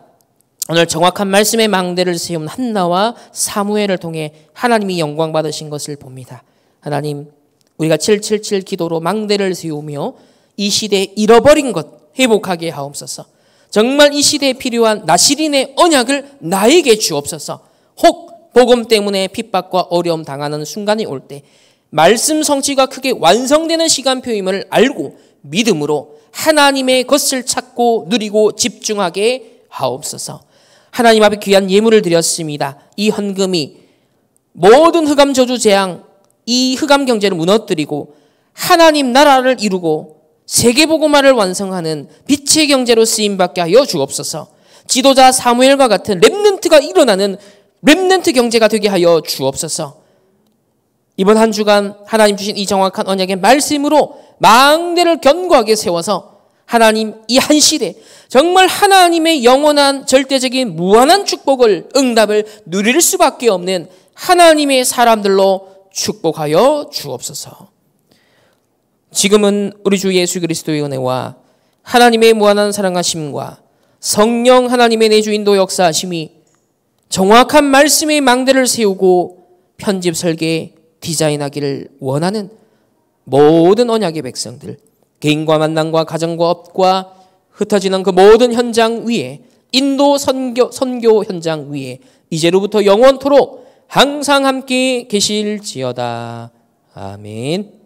오늘 정확한 말씀의 망대를 세운 한나와 사무엘을 통해 하나님이 영광 받으신 것을 봅니다. 하나님, 우리가 777 기도로 망대를 세우며 이 시대에 잃어버린 것 회복하게 하옵소서. 정말 이 시대에 필요한 나시린의 언약을 나에게 주옵소서. 혹 복음 때문에 핍박과 어려움 당하는 순간이 올 때 말씀 성취가 크게 완성되는 시간표임을 알고 믿음으로 하나님의 것을 찾고 누리고 집중하게 하옵소서. 하나님 앞에 귀한 예물을 드렸습니다. 이 헌금이 모든 흑암 저주 재앙, 이 흑암 경제를 무너뜨리고 하나님 나라를 이루고 세계복음화를 완성하는 빛의 경제로 쓰임받게 하여 주옵소서. 지도자 사무엘과 같은 렘넌트가 일어나는 렘넌트 경제가 되게 하여 주옵소서. 이번 한 주간 하나님 주신 이 정확한 언약의 말씀으로 망대를 견고하게 세워서 하나님 이 한 시대 정말 하나님의 영원한 절대적인 무한한 축복을 응답을 누릴 수밖에 없는 하나님의 사람들로 축복하여 주옵소서. 지금은 우리 주 예수 그리스도의 은혜와 하나님의 무한한 사랑하심과 성령 하나님의 내주 인도 역사하심이 정확한 말씀의 망대를 세우고 편집 설계 디자인하기를 원하는 모든 언약의 백성들, 개인과 만남과 가정과 업과 흩어지는 그 모든 현장 위에, 인도 선교 현장 위에 이제로부터 영원토록 항상 함께 계실지어다. 아멘.